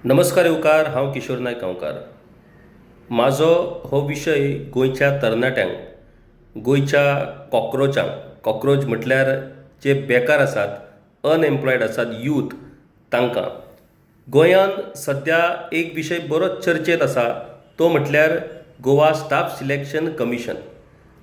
नमस्कार येवकार, हांव किशोर नायक गांवकार. म्हाजो हो विशय गोंयच्या तरणाट्यांक, गोंयच्या कॉक्रोच म्हटल्यार जे बेकार आसात, अनएम्प्लॉयड आसात, यूथ तांकां. गोंयांत सध्या एक विशय बरोच चर्चेत आसा, तो म्हटल्यार गोवा स्टाफ सिलेक्शन कमिशन.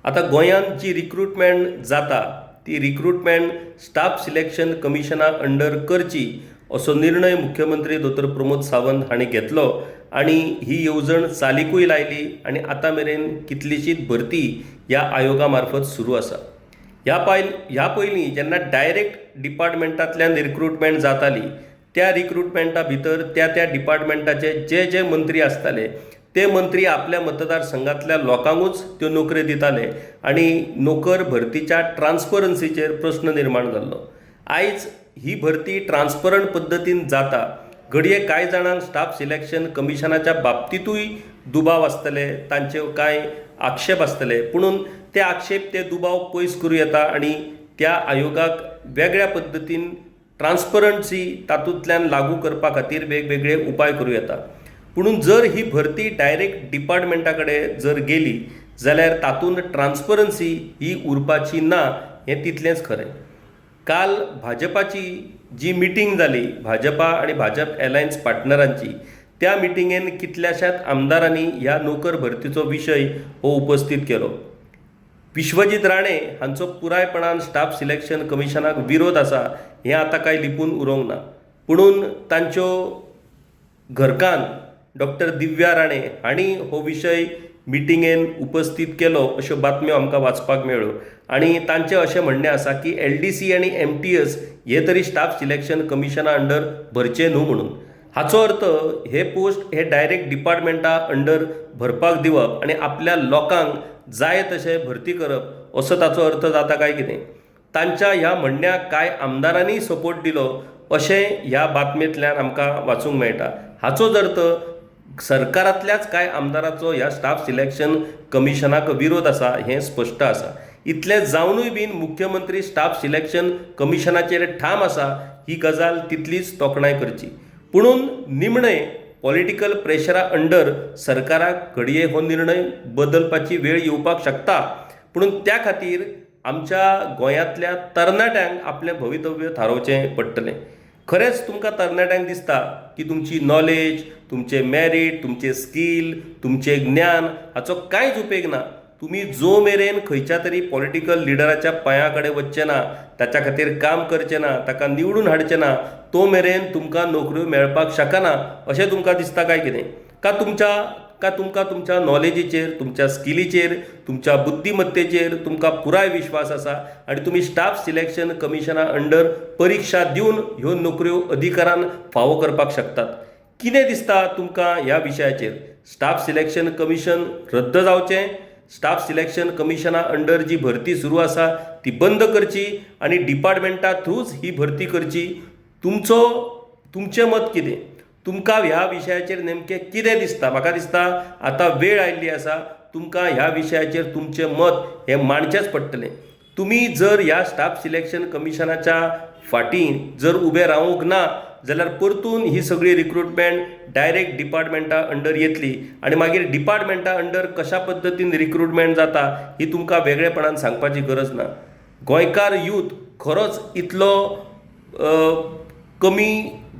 आतां गोंयांत जी रिक्रुटमेंट जाता ती रिक्रुटमेंट स्टाफ सिलेक्शन कमिशना अंडर करची असो निर्णय मुख्यमंत्री दोतोर प्रमोद सावंत हांणी घेतलो आनी ही येवजण चालीकूय लायली आनी आतां मेरेन कितलीशीच भरती ह्या आयोगा मार्फत सुरू आसा. ह्या पयलीं जेन्ना डायरेक्ट डिपार्टमेंटांतल्यान रिक्रुटमेंट जाताली त्या रिक्रुटमेंटा भितर त्या डिपार्टमेंटाचे जे मंत्री आसताले ते मंत्री आपल्या मतदारसंघातल्या लोकांकूच त्यो नोकऱ्यो दिताले आनी नोकर भरतीच्या ट्रान्सपरन्सीचेर प्रस्न निर्माण जाल्लो. आयज ही भरती ट्रान्सपरंट पद्दतीन जाता. घडये कांय जाणांक स्टाफ सिलेक्शन कमिशनाच्या बाबतींतूय दुबाव आसतले, तांचे कांय आक्षेप आसतले, पुणून ते आक्षेप ते दुबाव पयस करूं येता आनी त्या आयोगाक वेगळ्या पद्दतीन ट्रान्सपरन्सी तातूंतल्यान लागू करपा खातीर वेगवेगळे उपाय करूं येता. पुणून जर ही भरती डायरेक्ट डिपार्टमेंटा कडेन जर गेली जाल्यार तातूंत ट्रान्सपरन्सी ही उरपाची ना हें तितलेंच खरें. काल भाजपाची जी मिटींग जाली भाजपा आनी भाजप एलायन्स पार्टनरांची, त्या मिटिंगेन कितल्याशाच आमदारांनी ह्या नोकर भरतीचो विशय हो उपस्थित केलो. विश्वजीत राणे हांचो पुरायपणान स्टाफ सिलेक्शन कमिशनाक विरोध आसा हें आतां कांय लिपून उरोंक ना, पुणून तांच्यो घरकान्न डॉक्टर दिव्या राणे हांणी हो विशय मिटिंगेन उपस्थित केलो अश्यो बातम्यो आमकां वाचपाक मेळ्ळ्यो आनी तांचें अशें म्हणणें आसा की LDC आनी MTS हे तरी स्टाफ सिलेक्शन कमिशना अंडर भरचे न्हू म्हणून. हाचो अर्थ हे पोस्ट हे डायरेक्ट डिपार्टमेंटा अंडर भरपाक दिवप आनी आपल्या लोकांक जाय तशें भरती करप असो ताचो अर्थ जाता काय कितें. तांच्या ह्या म्हणण्याक कांय आमदारांनी सपोर्ट दिलो अशें ह्या बातमेंतल्यान आमकां वाचूंक मेळटा. हाचोच अर्थ सरकारांतल्याच कांय आमदाराचो ह्या स्टाफ सिलेक्शन कमिशनाक विरोध आसा हें स्पश्ट आसा. इतलें जावनूय बीन मुख्यमंत्री स्टाफ सिलेक्शन कमिशनाचेर ठाम आसा ही गजाल तितलीच तोखणाय करची. पुणून निमणें पॉलिटिकल प्रेशरा अंडर सरकाराक घडये हो निर्णय बदलपाची वेळ येवपाक शकता, पुणून त्या खातीर आमच्या गोंयांतल्या तरणाट्यांक आपलें भवितव्य थारोवचें पडटलें. खरेंच तुमकां तरणाट्यांक दिसता की तुमची नॉलेज, तुमचें मॅरीट, तुमचें स्कील, तुमचें ज्ञान हाचो कांयच उपेग ना. तुमी जो मेरेन खंयच्या तरी पॉलिटिकल लिडराच्या पांया कडेन वचचे ना, ताच्या खातीर काम करचें ना, ताका निवडून हाडचें ना, तो मेरेन तुमकां नोकऱ्यो मेळपाक शकना अशें तुमकां दिसता काय कितें? का तुमकां तुमच्या नॉलेजीचेर, तुमच्या स्किलीचेर, तुमच्या बुद्धिमत्तेचेर तुमकां पुराय विश्वास आसा आनी तुमी स्टाफ सिलेक्शन कमिशना अंडर परिक्षा दिवन ह्यो नोकऱ्यो अधिकारान फावो करपाक शकतात? कितें दिसता तुमकां ह्या विशयाचेर? स्टाफ सिलेक्शन कमिशन रद्द जावचें, स्टाफ सिलेक्शन कमिशना अंडर जी भरती सुरू आसा ती बंद करची आनी डिपार्टमेंटा थ्रूच ही भरती करची? तुमचें मत कितें? तुमकां ह्या विशयाचेर नेमकें कितें दिसता? म्हाका दिसता आतां वेळ आयिल्ली आसा तुमकां ह्या विशयाचेर तुमचें मत हें मांडचेंच पडटलें. तुमी जर ह्या स्टाफ सिलेक्शन कमिशनाच्या फाटीं जर उबे रावूंक ना जाल्यार परतून ही सगळी रिक्रुटमेंट डायरेक्ट डिपार्टमेंटा अंडर येतली आनी मागीर डिपार्टमेंटा अंडर कशा पद्दतीन रिक्रुटमेंट जाता ही तुमकां वेगळेपणान सांगपाची गरज ना. गोंयकार यूथ खरोच इतलो कमी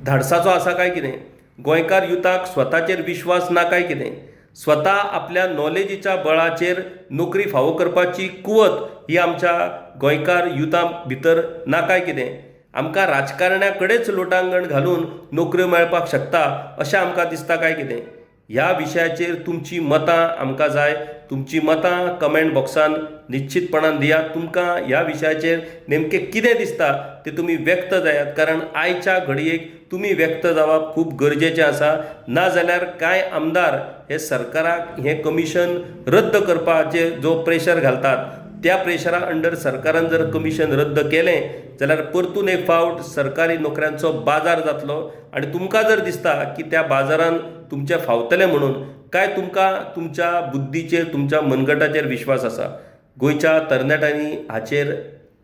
धाडसाचो आसा काय कितें? गोंयकार युथाक स्वताचेर विश्वास ना काय कितें? स्वता आपल्या नॉलेजीच्या बळाचेर नोकरी फावो करपाची कुवत ही आमच्या गोंयकार युथा भितर ना काय कितें? आमकां राजकारण्या कडेच लोटांगण घालून नोकऱ्यो मेळपाक शकता अशें आमकां दिसता काय कितें? ह्या विशयाचेर तुमची मतां आमकां जाय. तुमची मतां कमेंट बॉक्सान निश्चितपणान दियात. तुमकां ह्या विशयाचेर नेमकें कितें दिसता तें तुमी व्यक्त जायात, कारण आयच्या घडयेक तुमी व्यक्त जावप खूब गरजेचें आसा. नाजाल्यार कांय आमदार हे सरकाराक हें कमिशन रद्द करपाचे जो प्रेशर घालतात त्या प्रेशरा अंडर सरकारान जर कमिशन रद्द केलें जाल्यार परतून एक फावट सरकारी नोकऱ्यांचो बाजार जातलो आनी तुमकां जर दिसता की त्या बाजारान तुमचें फावतलें म्हणून, काय तुमकां तुमच्या बुद्धीचेर, तुमच्या मनगटाचेर विश्वास आसा? गोंयच्या तरणाट्यांनी हाचेर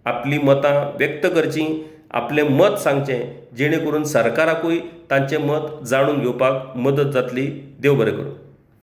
आपली मतां व्यक्त करचीं आपलें मत सांगचें जेणे करून सरकाराकूय तांचें मत जाणून घेवपाक मदत जातली. देव बरें करूं.